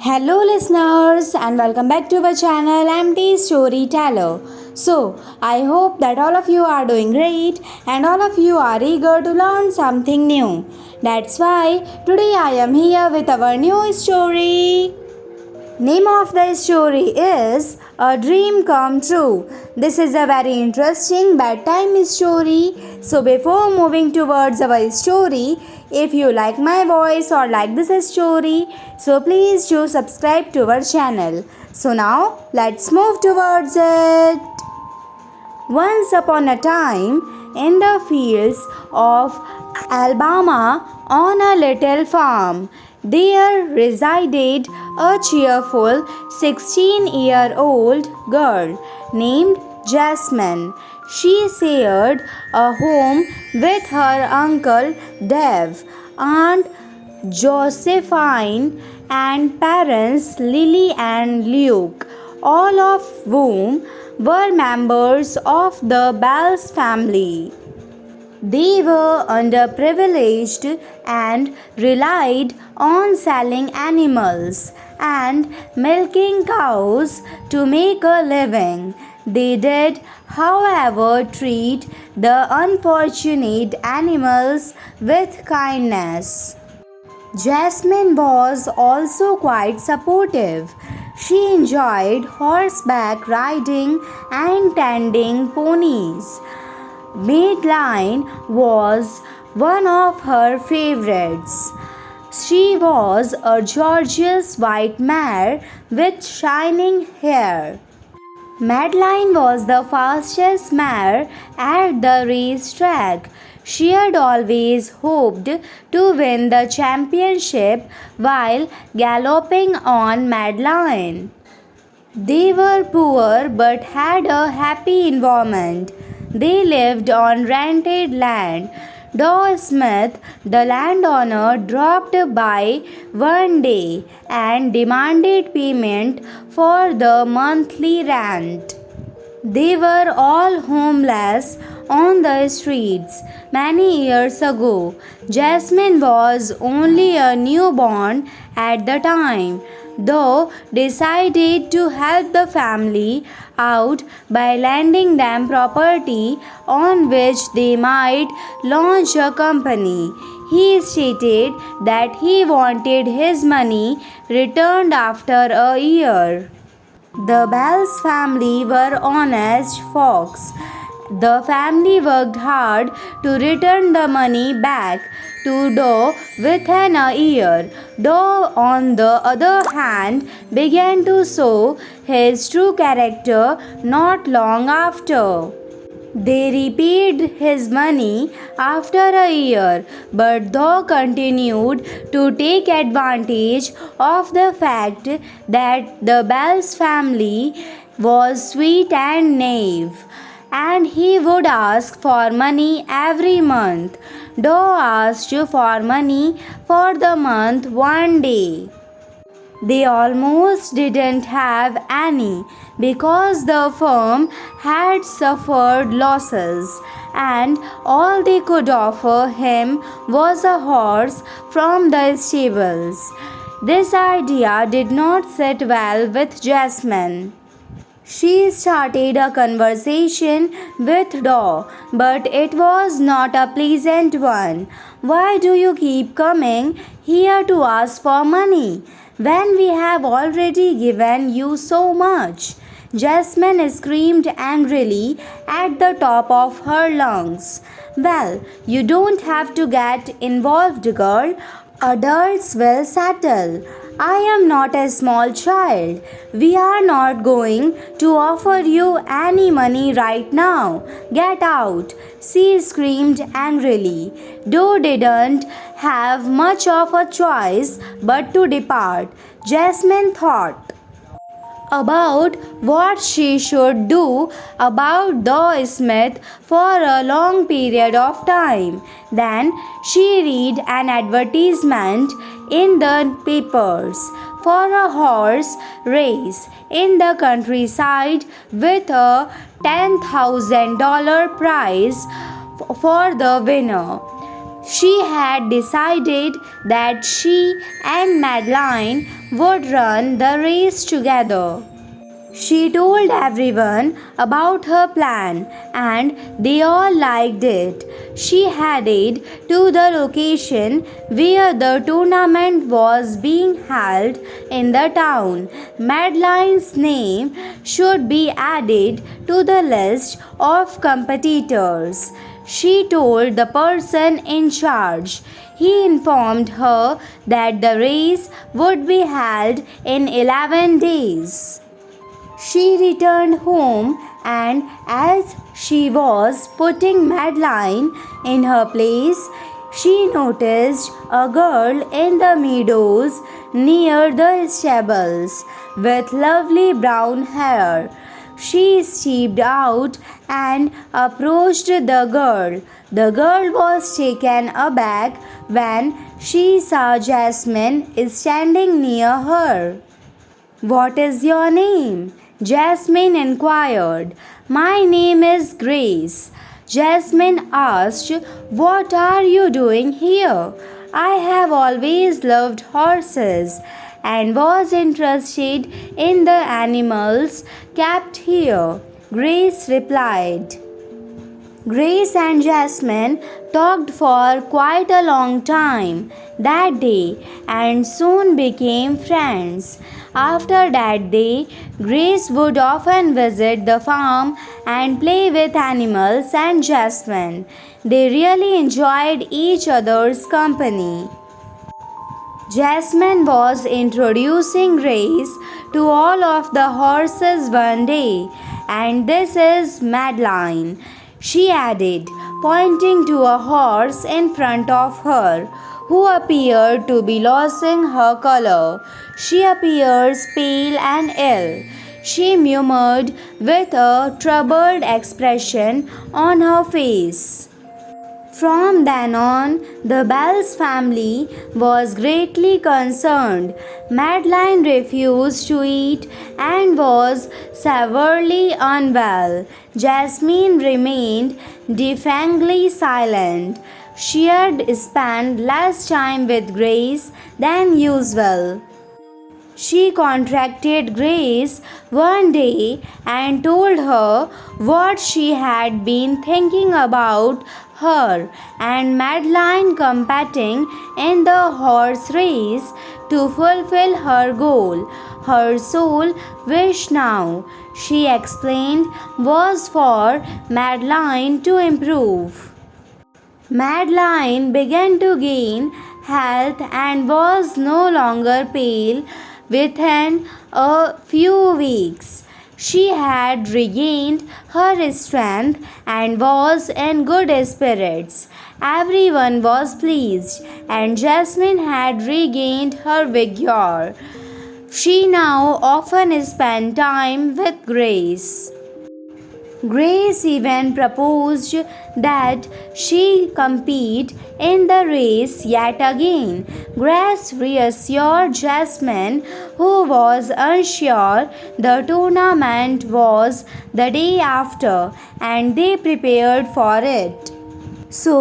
Hello, listeners, and welcome back to our channel. I'm the Storyteller. So, I hope that all of you are doing great and all of you are eager to learn something new. That's why today I am here with our new story. Name of the story is A Dream Come True. This is a very interesting bedtime story. So before moving towards our story, if you like my voice or like this story, so please do subscribe to our channel. So now let's move towards it. Once upon a time, in the fields of Alabama, on a little farm, there resided a cheerful 16-year-old girl named Jasmine. She shared a home with her uncle Dave, Aunt Josephine, and parents Lily and Luke, all of whom were members of the Bells family. They were underprivileged and relied on selling animals and milking cows to make a living. They did, however, treat the unfortunate animals with kindness. Jasmine was also quite supportive. She enjoyed horseback riding and tending ponies. Madeline was one of her favorites. She was a gorgeous white mare with shining hair. Madeline was the fastest mare at the racetrack. She had always hoped to win the championship while galloping on Madeline. They were poor but had a happy environment. They lived on rented land. Doe Smith, the landowner, dropped by one day and demanded payment for the monthly rent. They were all homeless on the streets many years ago. Jasmine was only a newborn at the time, though decided to help the family out by lending them property on which they might launch a company. He stated that he wanted his money returned after a year. The Bells family were honest folks. The family worked hard to return the money back to Doe within a year. Doe, on the other hand, began to show his true character not long after. They repaid his money after a year, but Doe continued to take advantage of the fact that the Bells family was sweet and naive, and he would ask for money every month. Doe asked for money for the month one day. They almost didn't have any because the firm had suffered losses, and all they could offer him was a horse from the stables. This idea did not sit well with Jasmine. She started a conversation with Doe, but it was not a pleasant one. Why do you keep coming here to ask for money when we have already given you so much? Jasmine screamed angrily at the top of her lungs. Well, you don't have to get involved, girl. Adults will settle. I am not a small child. We are not going to offer you any money right now. Get out, she screamed angrily. Doe didn't have much of a choice but to depart. Jasmine thought about what she should do about Doe Smith for a long period of time. Then she read an advertisement in the papers for a horse race in the countryside with a $10,000 prize for the winner. She had decided that she and Madeline would run the race together. She told everyone about her plan and they all liked it. She headed to the location where the tournament was being held in the town. Madeline's name should be added to the list of competitors. She told the person in charge. He informed her that the race would be held in 11 days. She returned home, and as she was putting Madeline in her place, she noticed a girl in the meadows near the stables with lovely brown hair. She stepped out and approached the girl. The girl was taken aback when she saw Jasmine standing near her. "What is your name?" Jasmine inquired. "My name is Grace." Jasmine asked, "What are you doing here?" "I have always loved horses and was interested in the animals kept here," Grace replied. Grace and Jasmine talked for quite a long time that day and soon became friends. After that day, Grace would often visit the farm and play with animals and Jasmine. They really enjoyed each other's company. Jasmine was introducing Grace to all of the horses one day, "And this is Madeline," she added, pointing to a horse in front of her, who appeared to be losing her color. "She appears pale and ill," she murmured with a troubled expression on her face. From then on, the Bells family was greatly concerned. Madeline refused to eat and was severely unwell. Jasmine remained defiantly silent. She had spent less time with Grace than usual. She contacted Grace one day and told her what she had been thinking about her and Madeline competing in the horse race to fulfill her goal. Her sole wish now, she explained, was for Madeline to improve. Madeline began to gain health and was no longer pale within a few weeks. She had regained her strength and was in good spirits. Everyone was pleased, and Jasmine had regained her vigor. She now often spent time with Grace. Grace even proposed that she compete in the race yet again. Grace reassured Jasmine, who was unsure the tournament was the day after, and they prepared for it. So,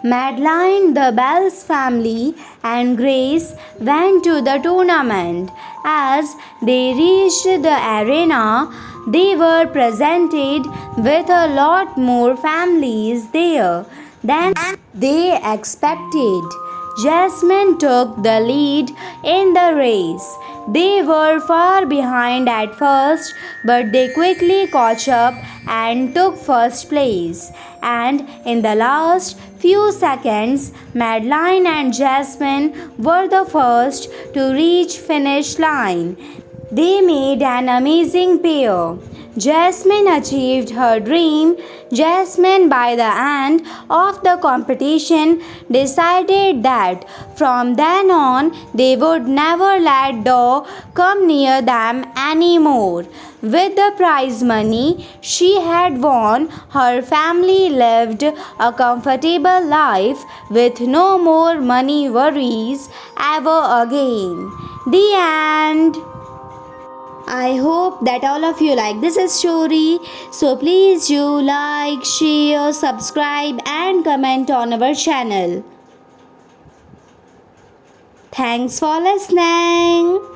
Madeline, the Bells family, and Grace went to the tournament. As they reached the arena, they were presented with a lot more families there than they expected. Jasmine took the lead in the race. They were far behind at first, but they quickly caught up and took first place. And in the last few seconds, Madeline and Jasmine were the first to reach finish line. They made an amazing pair. Jasmine achieved her dream. Jasmine, by the end of the competition, decided that from then on they would never let dough come near them anymore. With the prize money she had won, her family lived a comfortable life with no more money worries ever again. The end. I hope that all of you like this story. So please do like, share, subscribe and comment on our channel. Thanks for listening.